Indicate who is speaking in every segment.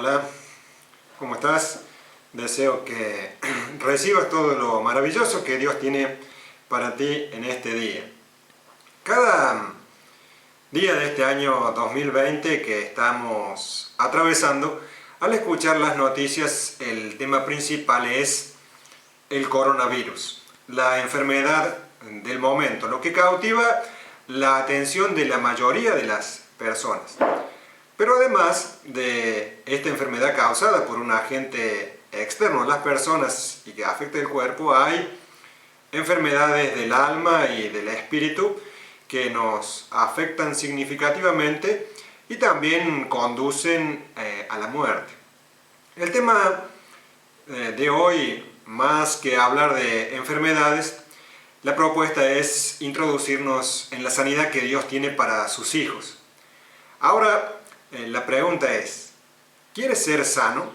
Speaker 1: Hola, ¿cómo estás? Deseo que recibas todo lo maravilloso que Dios tiene para ti en este día. Cada día de este año 2020 que estamos atravesando, al escuchar las noticias, el tema principal es el coronavirus, la enfermedad del momento, lo que cautiva la atención de la mayoría de las personas. Pero además de esta enfermedad causada por un agente externo a las personas y que afecta el cuerpo, hay enfermedades del alma y del espíritu que nos afectan significativamente y también conducen a la muerte. El tema de hoy, más que hablar de enfermedades, la propuesta es introducirnos en la sanidad que Dios tiene para sus hijos. Ahora, la pregunta es, ¿quieres ser sano?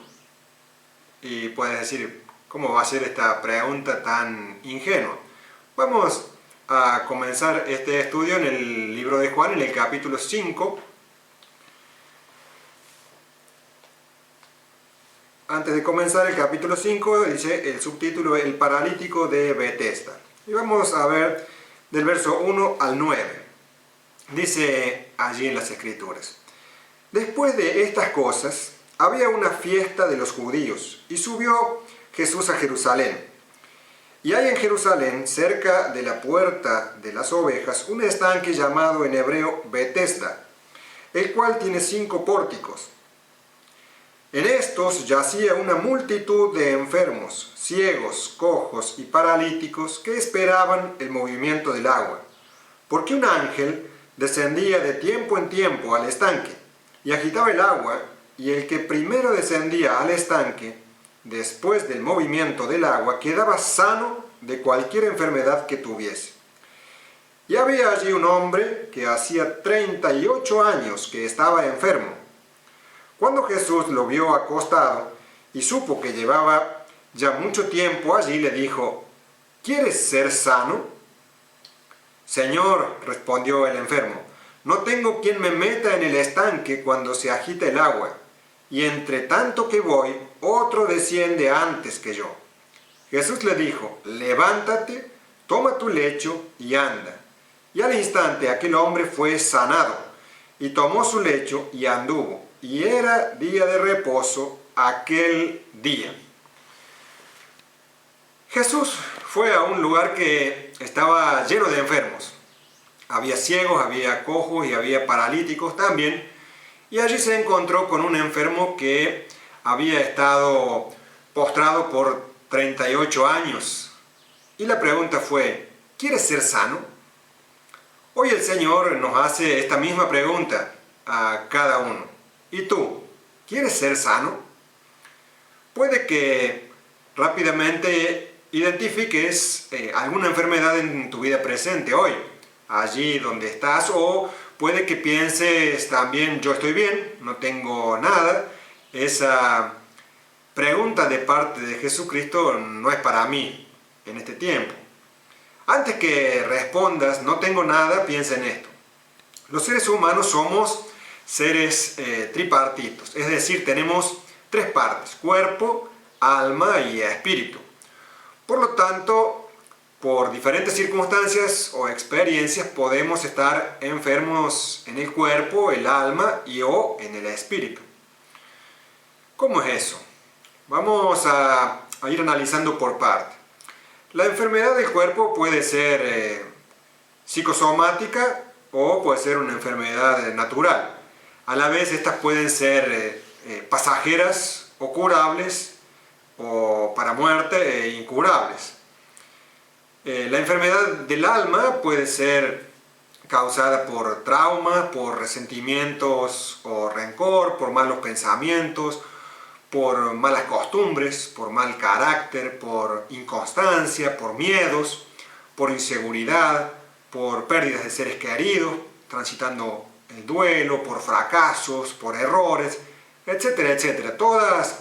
Speaker 1: Y puedes decir, ¿cómo va a ser esta pregunta tan ingenua? Vamos a comenzar este estudio en el libro de Juan, en el capítulo 5. Antes de comenzar el capítulo 5, dice el subtítulo El paralítico de Betesda. Y vamos a ver del verso 1 al 9. Dice allí en las Escrituras: Después de estas cosas, había una fiesta de los judíos, y subió Jesús a Jerusalén. Y hay en Jerusalén, cerca de la puerta de las ovejas, un estanque llamado en hebreo Betesda, el cual tiene 5 pórticos. En estos yacía una multitud de enfermos, ciegos, cojos y paralíticos que esperaban el movimiento del agua, porque un ángel descendía de tiempo en tiempo al estanque y agitaba el agua, y el que primero descendía al estanque, después del movimiento del agua, quedaba sano de cualquier enfermedad que tuviese. Y había allí un hombre que hacía 38 años que estaba enfermo. Cuando Jesús lo vio acostado y supo que llevaba ya mucho tiempo allí, le dijo: ¿Quieres ser sano? Señor, respondió el enfermo, no tengo quien me meta en el estanque cuando se agita el agua, y entre tanto que voy, otro desciende antes que yo. Jesús le dijo: levántate, toma tu lecho y anda. Y al instante aquel hombre fue sanado, y tomó su lecho y anduvo, y era día de reposo aquel día. Jesús fue a un lugar que estaba lleno de enfermos. Había ciegos, había cojos y había paralíticos también. Y allí se encontró con un enfermo que había estado postrado por 38 años. Y la pregunta fue: ¿quieres ser sano? Hoy el Señor nos hace esta misma pregunta a cada uno. ¿Y tú? ¿Quieres ser sano? Puede que rápidamente identifiques alguna enfermedad en tu vida presente hoy, allí donde estás, o puede que pienses también: yo estoy bien, no tengo nada. Esa pregunta de parte de Jesucristo no es para mí en este tiempo. Antes que respondas no tengo nada, piensa en esto. Los seres humanos somos seres tripartitos, es decir, tenemos 3 partes: cuerpo, alma y espíritu. Por lo tanto, por diferentes circunstancias o experiencias podemos estar enfermos en el cuerpo, el alma o en el espíritu. ¿Cómo es eso? Vamos a ir analizando por parte. La enfermedad del cuerpo puede ser psicosomática o puede ser una enfermedad natural. A la vez estas pueden ser pasajeras o curables, o para muerte incurables. La enfermedad del alma puede ser causada por traumas, por resentimientos o rencor, por malos pensamientos, por malas costumbres, por mal carácter, por inconstancia, por miedos, por inseguridad, por pérdidas de seres queridos, transitando el duelo, por fracasos, por errores, etcétera, etcétera. Todas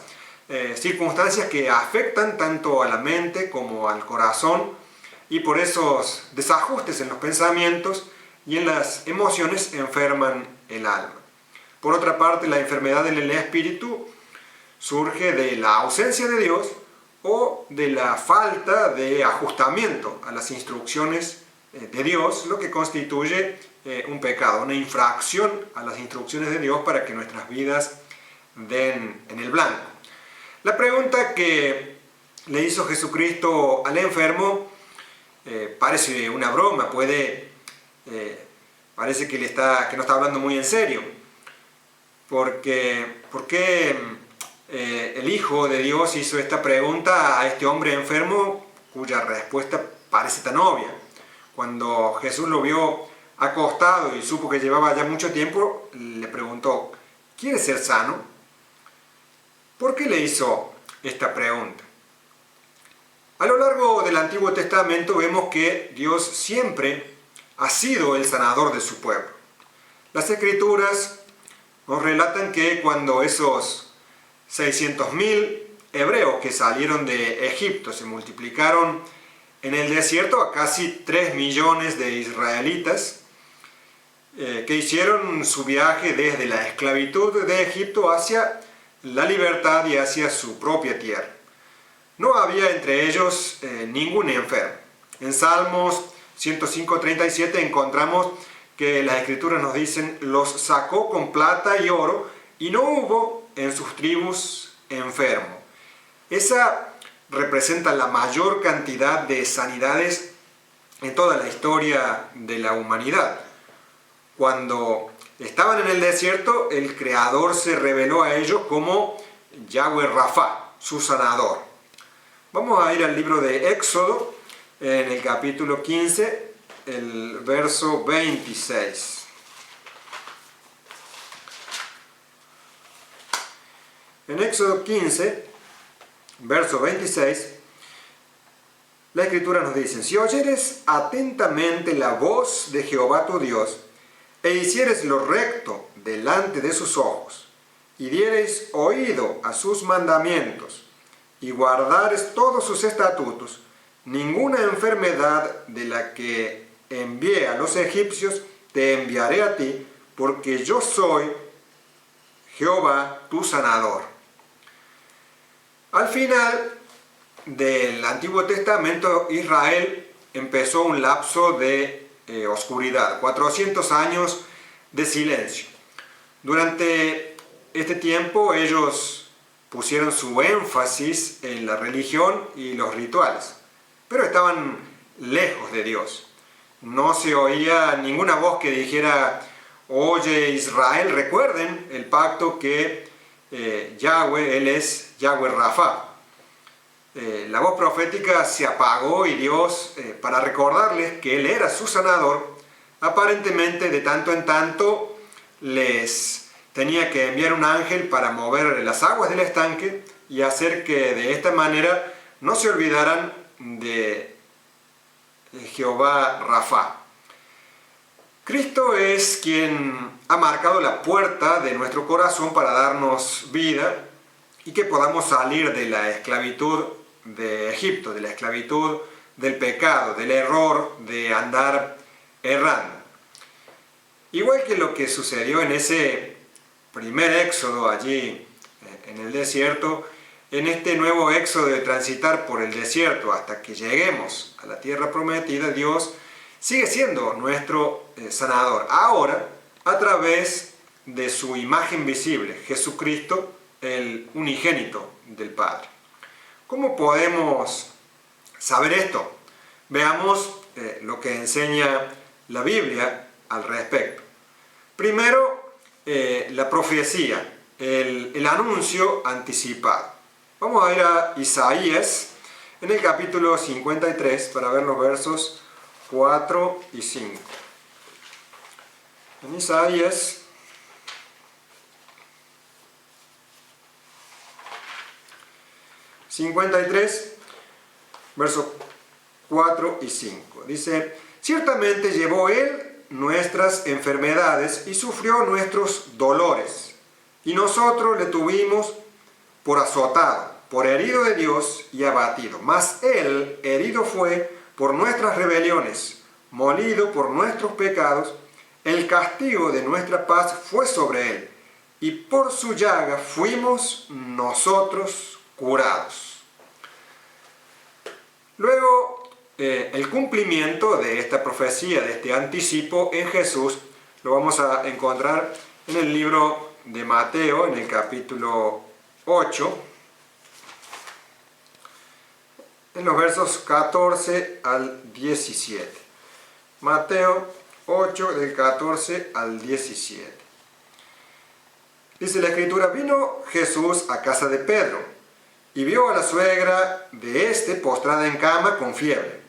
Speaker 1: circunstancias que afectan tanto a la mente como al corazón, y por esos desajustes en los pensamientos y en las emociones enferman el alma. Por otra parte, la enfermedad en el espíritu surge de la ausencia de Dios o de la falta de ajustamiento a las instrucciones de Dios, lo que constituye un pecado, una infracción a las instrucciones de Dios para que nuestras vidas den en el blanco. La pregunta que le hizo Jesucristo al enfermo parece una broma, parece que no está hablando muy en serio, porque ¿por qué el Hijo de Dios hizo esta pregunta a este hombre enfermo cuya respuesta parece tan obvia? Cuando Jesús lo vio acostado y supo que llevaba ya mucho tiempo, le preguntó: ¿quieres ser sano? ¿Por qué le hizo esta pregunta? A lo largo del Antiguo Testamento vemos que Dios siempre ha sido el sanador de su pueblo. Las Escrituras nos relatan que cuando esos 600.000 hebreos que salieron de Egipto se multiplicaron en el desierto a casi 3 millones de israelitas que hicieron su viaje desde la esclavitud de Egipto hacia la libertad y hacia su propia tierra. No había entre ellos ningún enfermo. En Salmos 105:37 encontramos que las Escrituras nos dicen: los sacó con plata y oro y no hubo en sus tribus enfermo. Esa representa la mayor cantidad de sanidades en toda la historia de la humanidad. Cuando estaban en el desierto, el Creador se reveló a ellos como Yahweh Rafa, su sanador. Vamos a ir al libro de Éxodo, en el capítulo 15, el verso 26. En Éxodo 15, verso 26, la Escritura nos dice: si oyeres atentamente la voz de Jehová tu Dios, e hicieres lo recto delante de sus ojos, y diereis oído a sus mandamientos, y guardares todos sus estatutos, ninguna enfermedad de la que envié a los egipcios te enviaré a ti, porque yo soy Jehová tu sanador. Al final del Antiguo Testamento, Israel empezó un lapso de oscuridad, 400 años de silencio. Durante este tiempo ellos pusieron su énfasis en la religión y los rituales, pero estaban lejos de Dios. No se oía ninguna voz que dijera: oye Israel, recuerden el pacto que Yahweh, Él es Yahweh Rafa. La voz profética se apagó y Dios, para recordarles que Él era su sanador, aparentemente de tanto en tanto les tenía que enviar un ángel para mover las aguas del estanque y hacer que de esta manera no se olvidaran de Jehová Rafa. Cristo es quien ha marcado la puerta de nuestro corazón para darnos vida y que podamos salir de la esclavitud de Egipto, de la esclavitud del pecado, del error de andar errando. Igual que lo que sucedió en ese primer éxodo allí en el desierto, en este nuevo éxodo de transitar por el desierto hasta que lleguemos a la tierra prometida, Dios sigue siendo nuestro sanador, ahora a través de su imagen visible, Jesucristo, el unigénito del Padre. ¿Cómo podemos saber esto? Veamos lo que enseña la Biblia al respecto. Primero, la profecía, el anuncio anticipado. Vamos a ir a Isaías en el capítulo 53 para ver los versos 4 y 5. En Isaías 53, versos 4 y 5. Dice: ciertamente llevó Él nuestras enfermedades y sufrió nuestros dolores, y nosotros le tuvimos por azotado, por herido de Dios y abatido. Mas Él herido fue por nuestras rebeliones, molido por nuestros pecados. El castigo de nuestra paz fue sobre Él, y por su llaga fuimos nosotros curados. Luego, el cumplimiento de esta profecía, de este anticipo en Jesús, lo vamos a encontrar en el libro de Mateo, en el capítulo 8, en los versos 14 al 17. Mateo 8, del 14 al 17. Dice la Escritura: vino Jesús a casa de Pedro, y vio a la suegra de éste postrada en cama con fiebre.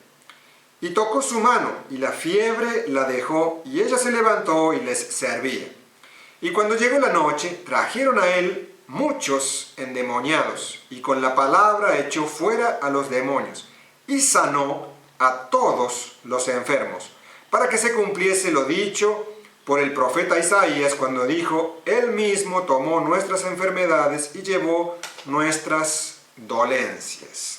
Speaker 1: Y tocó su mano, y la fiebre la dejó, y ella se levantó y les servía. Y cuando llegó la noche, trajeron a él muchos endemoniados, y con la palabra echó fuera a los demonios, y sanó a todos los enfermos, para que se cumpliese lo dicho por el profeta Isaías, cuando dijo: Él mismo tomó nuestras enfermedades y llevó nuestras dolencias.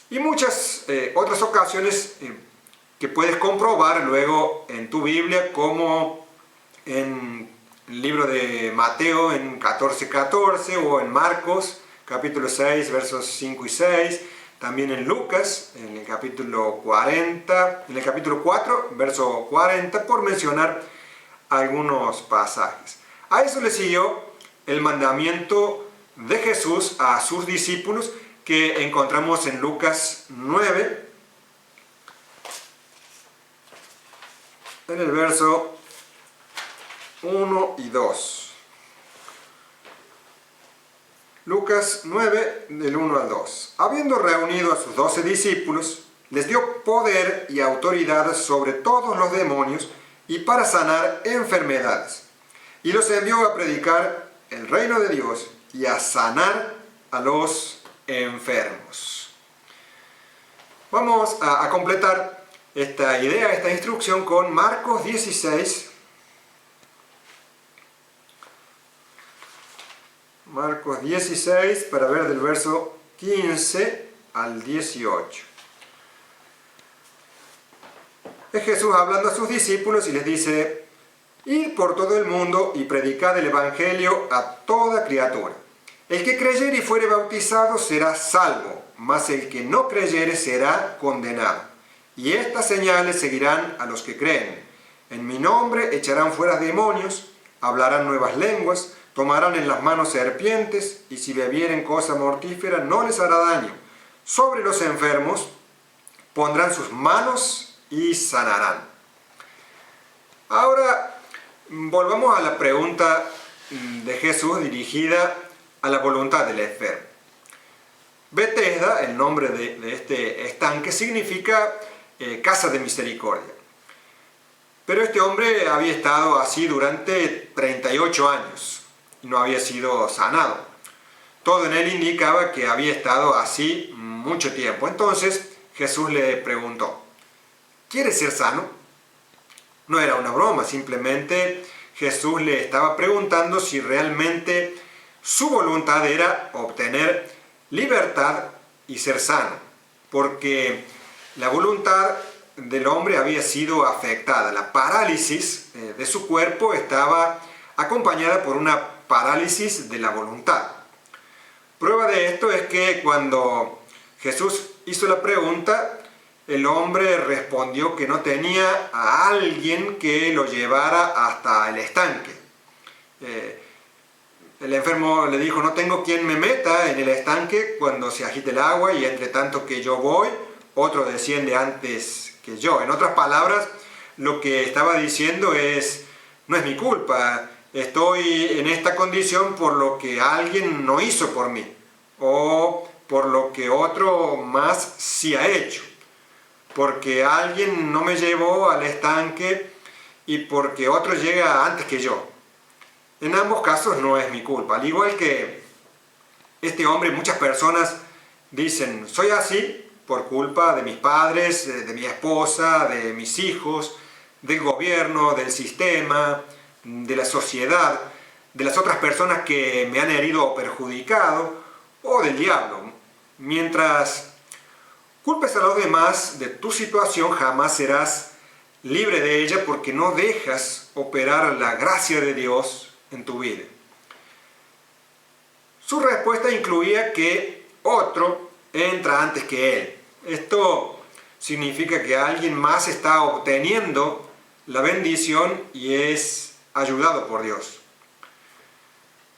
Speaker 1: Y muchas otras ocasiones que puedes comprobar luego en tu Biblia, como en el libro de Mateo en 14:14, o en Marcos capítulo 6 versos 5 y 6, también en Lucas en el capítulo 40, en el capítulo 4 verso 40, por mencionar algunos pasajes. A eso le siguió el mandamiento de Jesús a sus discípulos, que encontramos en Lucas 9, en el verso 1 y 2. Lucas 9, del 1 al 2. Habiendo reunido a sus 12 discípulos, les dio poder y autoridad sobre todos los demonios y para sanar enfermedades. Y los envió a predicar el reino de Dios y a sanar a los enfermos. Vamos a completar esta idea, esta instrucción, con Marcos 16. Marcos 16, para ver del verso 15 al 18. Es Jesús hablando a sus discípulos y les dice: id por todo el mundo y predicad el evangelio a toda criatura. El que creyere y fuere bautizado será salvo, mas el que no creyere será condenado. Y estas señales seguirán a los que creen. En mi nombre echarán fuera demonios, hablarán nuevas lenguas, tomarán en las manos serpientes, y si bebieren cosa mortífera no les hará daño. Sobre los enfermos pondrán sus manos y sanarán. Ahora volvamos a la pregunta de Jesús dirigida a la voluntad del enfermo. Betesda, el nombre de este estanque, significa casa de misericordia. Pero este hombre había estado así durante 38 años y no había sido sanado. Todo en él indicaba que había estado así mucho tiempo. Entonces Jesús le preguntó: ¿quieres ser sano? No era una broma, simplemente Jesús le estaba preguntando si realmente su voluntad era obtener libertad y ser sano, porque la voluntad del hombre había sido afectada. La parálisis de su cuerpo estaba acompañada por una parálisis de la voluntad. Prueba de esto es que cuando Jesús hizo la pregunta, el hombre respondió que no tenía a alguien que lo llevara hasta el estanque. El enfermo le dijo: no tengo quien me meta en el estanque cuando se agite el agua, y entre tanto que yo voy, otro desciende antes que yo. En otras palabras, lo que estaba diciendo es: no es mi culpa, estoy en esta condición por lo que alguien no hizo por mí, o por lo que otro más sí ha hecho, porque alguien no me llevó al estanque y porque otro llega antes que yo. En ambos casos no es mi culpa. Al igual que este hombre, muchas personas dicen: soy así por culpa de mis padres, de mi esposa, de mis hijos, del gobierno, del sistema, de la sociedad, de las otras personas que me han herido o perjudicado, o del diablo. Mientras culpes a los demás de tu situación, jamás serás libre de ella, porque no dejas operar la gracia de Dios en tu vida. Su respuesta incluía que otro entra antes que él. Esto significa que alguien más está obteniendo la bendición y es ayudado por Dios.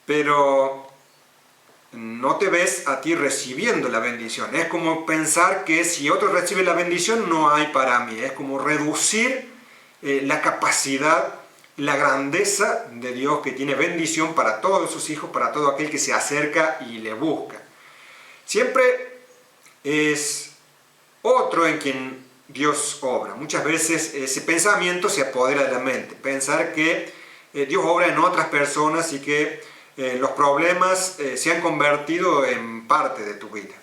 Speaker 1: Pero no te ves a ti recibiendo la bendición. Es como pensar que si otro recibe la bendición no hay para mí. Es como reducir la capacidad, la grandeza de Dios, que tiene bendición para todos sus hijos, para todo aquel que se acerca y le busca. Siempre es otro en quien Dios obra. Muchas veces ese pensamiento se apodera de la mente. Pensar que Dios obra en otras personas y que los problemas se han convertido en parte de tu vida.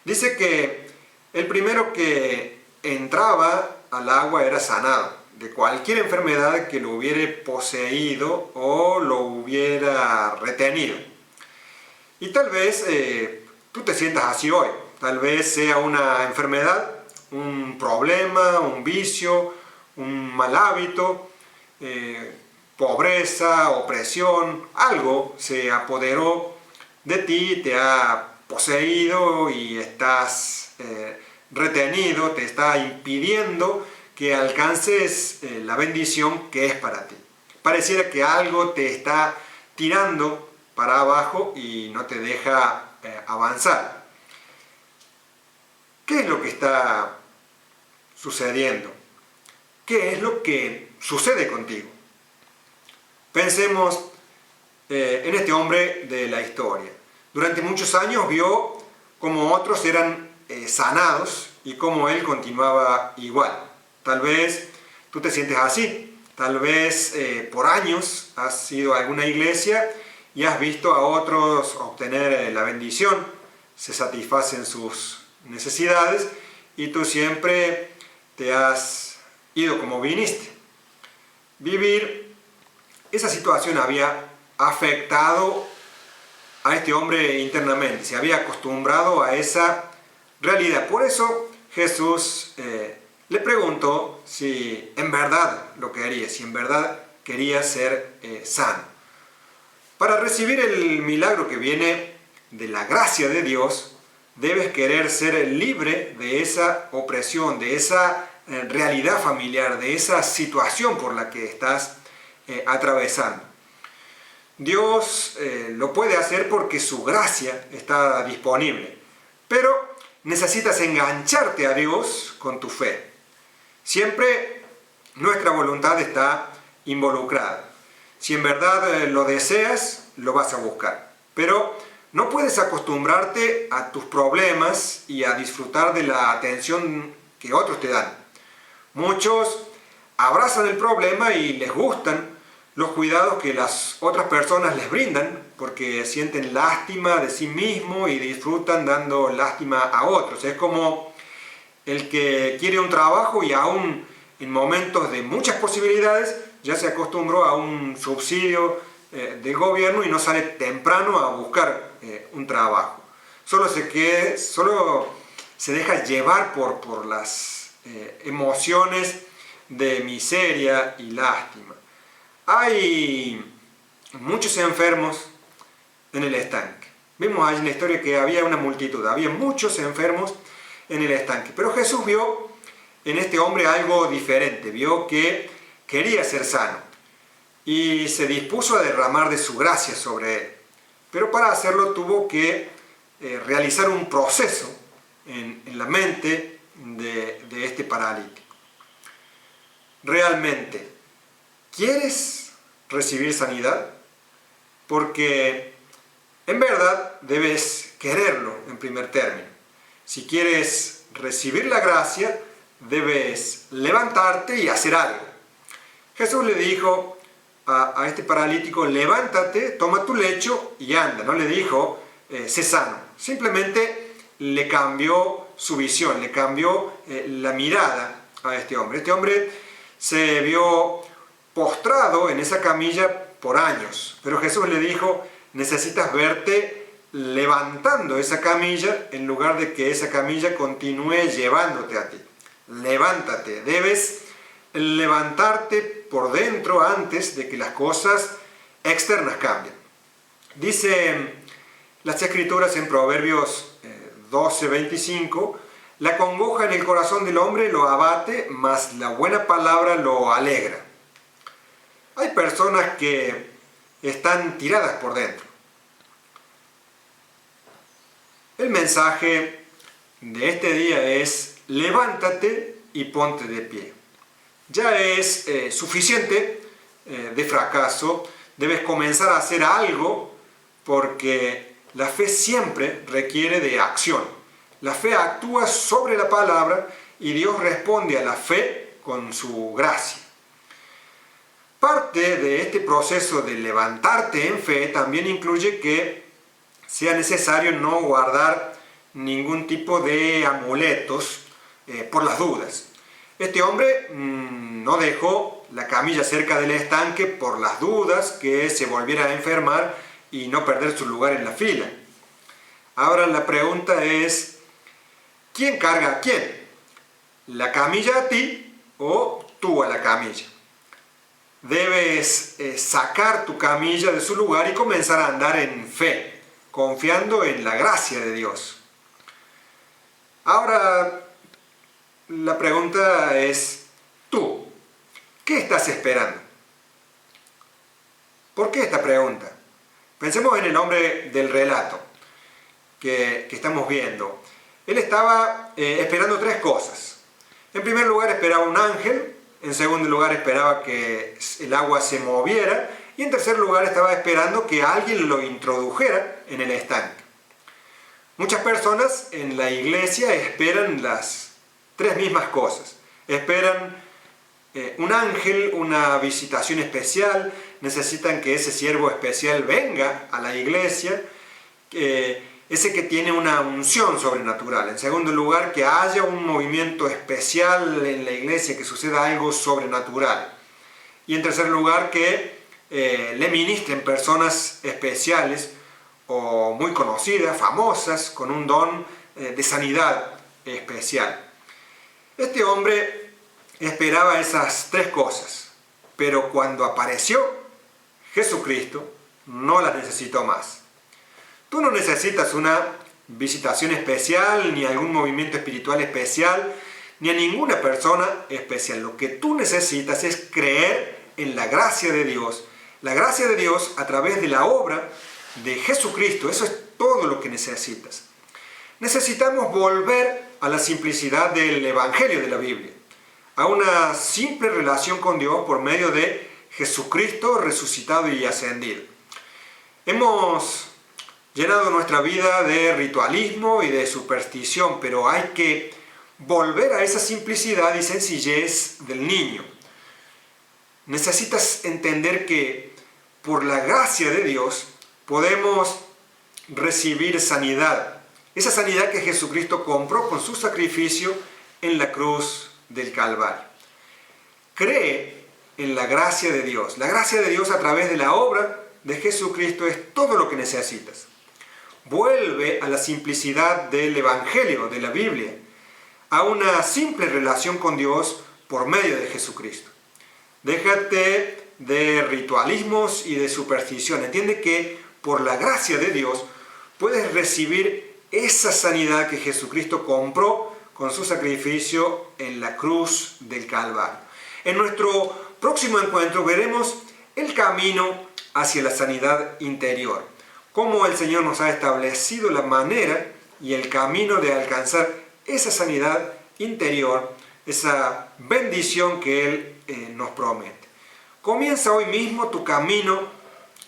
Speaker 1: Dice que el primero que entraba al agua era sanado de cualquier enfermedad que lo hubiera poseído o lo hubiera retenido. Y tal vez tú te sientas así hoy. Tal vez sea una enfermedad, un problema, un vicio, un mal hábito, pobreza, opresión, algo se apoderó de ti, te ha poseído y estás retenido, te está impidiendo que alcances la bendición que es para ti. Pareciera que algo te está tirando para abajo y no te deja avanzar. ¿Qué es lo que está sucediendo? ¿Qué es lo que sucede contigo? Pensemos en este hombre de la historia. Durante muchos años vio cómo otros eran sanados y cómo él continuaba igual. Tal vez tú te sientes así. Tal vez por años has ido a alguna iglesia y has visto a otros obtener la bendición, se satisfacen sus necesidades y tú siempre te has ido como viniste. Vivir esa situación había afectado a este hombre internamente, se había acostumbrado a esa realidad. Por eso Jesús le preguntó si en verdad lo quería, si en verdad quería ser sano. Para recibir el milagro que viene de la gracia de Dios, debes querer ser libre de esa opresión, de esa realidad familiar, de esa situación por la que estás atravesando. Dios lo puede hacer porque su gracia está disponible, pero necesitas engancharte a Dios con tu fe. Siempre nuestra voluntad está involucrada. Si en verdad lo deseas, lo vas a buscar. Pero no puedes acostumbrarte a tus problemas y a disfrutar de la atención que otros te dan. Muchos abrazan el problema y les gustan los cuidados que las otras personas les brindan porque sienten lástima de sí mismo y disfrutan dando lástima a otros. Es como el que quiere un trabajo y aún en momentos de muchas posibilidades ya se acostumbró a un subsidio del gobierno y no sale temprano a buscar un trabajo. Solo se deja llevar por las emociones de miseria y lástima. Hay muchos enfermos en el estanque. Vimos ahí en la historia que había una multitud, había muchos enfermos en el estanque. Pero Jesús vio en este hombre algo diferente, vio que quería ser sano y se dispuso a derramar de su gracia sobre él. Pero para hacerlo tuvo que realizar un proceso en la mente de este paralítico. ¿Realmente quieres recibir sanidad? Porque en verdad debes quererlo en primer término. Si quieres recibir la gracia, debes levantarte y hacer algo. Jesús le dijo a este paralítico: levántate, toma tu lecho y anda. No le dijo sé sano. Simplemente le cambió su visión, le cambió la mirada a este hombre. Este hombre se vio postrado en esa camilla por años, pero Jesús le dijo: necesitas verte levantando esa camilla en lugar de que esa camilla continúe llevándote a ti. Levántate, debes levantarte por dentro antes de que las cosas externas cambian. Dice las Escrituras en Proverbios 12:25, la congoja en el corazón del hombre lo abate, mas la buena palabra lo alegra. Hay personas que están tiradas por dentro. El mensaje de este día es: levántate y ponte de pie. Ya es suficiente de fracaso, debes comenzar a hacer algo, porque la fe siempre requiere de acción. La fe actúa sobre la palabra y Dios responde a la fe con su gracia. Parte de este proceso de levantarte en fe también incluye que sea necesario no guardar ningún tipo de amuletos por las dudas. Este hombre no dejó la camilla cerca del estanque por las dudas que se volviera a enfermar y no perder su lugar en la fila. Ahora la pregunta es: ¿quién carga a quién? ¿La camilla a ti o tú a la camilla? Debes sacar tu camilla de su lugar y comenzar a andar en fe, confiando en la gracia de Dios. Ahora la pregunta es: ¿tú qué estás esperando? ¿Por qué esta pregunta? Pensemos en el hombre del relato que estamos viendo. Él estaba esperando tres cosas. En primer lugar, esperaba un ángel. En segundo lugar, esperaba que el agua se moviera. Y en tercer lugar, estaba esperando que alguien lo introdujera en el estanque. Muchas personas en la iglesia esperan las tres mismas cosas. Esperan un ángel, una visitación especial, necesitan que ese siervo especial venga a la iglesia, ese que tiene una unción sobrenatural. En segundo lugar, que haya un movimiento especial en la iglesia, que suceda algo sobrenatural. Y en tercer lugar, que le ministren personas especiales o muy conocidas, famosas, con un don de sanidad especial. Este hombre esperaba esas tres cosas, pero cuando apareció Jesucristo, no las necesitó más. Tú no necesitas una visitación especial, ni algún movimiento espiritual especial, ni a ninguna persona especial. Lo que tú necesitas es creer en la gracia de Dios. La gracia de Dios a través de la obra de Jesucristo. Eso es todo lo que necesitas. Necesitamos volver a la simplicidad del Evangelio de la Biblia, a una simple relación con Dios por medio de Jesucristo resucitado y ascendido. Hemos llenado nuestra vida de ritualismo y de superstición, pero hay que volver a esa simplicidad y sencillez del niño. Necesitas entender que por la gracia de Dios podemos recibir sanidad. Esa sanidad que Jesucristo compró con su sacrificio en la cruz del Calvario. Cree en la gracia de Dios. La gracia de Dios a través de la obra de Jesucristo es todo lo que necesitas. Vuelve a la simplicidad del Evangelio, de la Biblia, a una simple relación con Dios por medio de Jesucristo. Déjate de ritualismos y de superstición. Entiende que por la gracia de Dios puedes recibir esa sanidad que Jesucristo compró con su sacrificio en la cruz del Calvario. En nuestro próximo encuentro veremos el camino hacia la sanidad interior, cómo el Señor nos ha establecido la manera y el camino de alcanzar esa sanidad interior, esa bendición que Él nos promete. Comienza hoy mismo tu camino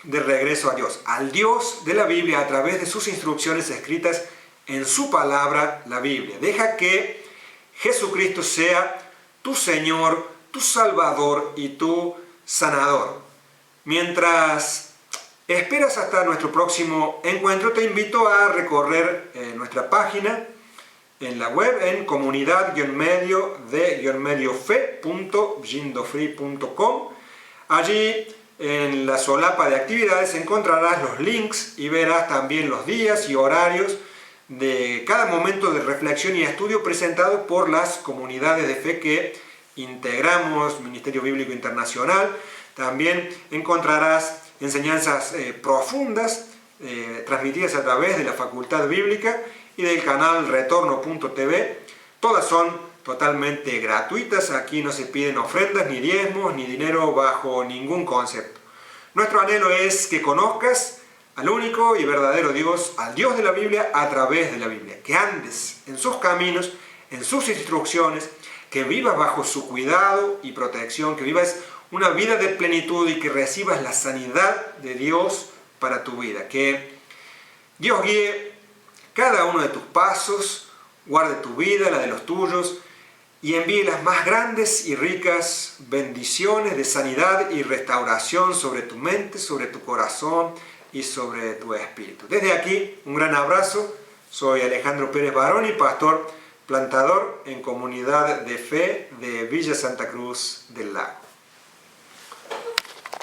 Speaker 1: de regreso a Dios, al Dios de la Biblia, a través de sus instrucciones escritas en su palabra, la Biblia. Deja que Jesucristo sea tu Señor, tu Salvador y tu sanador. Mientras esperas hasta nuestro próximo encuentro, te invito a recorrer nuestra página en la web en comunidad-fe.gindofree.com. Allí en la solapa de actividades encontrarás los links y verás también los días y horarios de cada momento de reflexión y estudio presentado por las comunidades de fe que integramos, Ministerio Bíblico Internacional. También encontrarás enseñanzas profundas, transmitidas a través de la Facultad Bíblica y del canal Retorno.tv. Todas son totalmente gratuitas, aquí no se piden ofrendas, ni diezmos, ni dinero bajo ningún concepto. Nuestro anhelo es que conozcas al único y verdadero Dios, al Dios de la Biblia, a través de la Biblia. Que andes en sus caminos, en sus instrucciones, que vivas bajo su cuidado y protección, que vivas una vida de plenitud y que recibas la sanidad de Dios para tu vida. Que Dios guíe cada uno de tus pasos, guarde tu vida, la de los tuyos, y envíe las más grandes y ricas bendiciones de sanidad y restauración sobre tu mente, sobre tu corazón y sobre tu espíritu. Desde aquí, un gran abrazo. Soy Alejandro Pérez Baroni, pastor plantador en Comunidad de Fe de Villa Santa Cruz del Lago.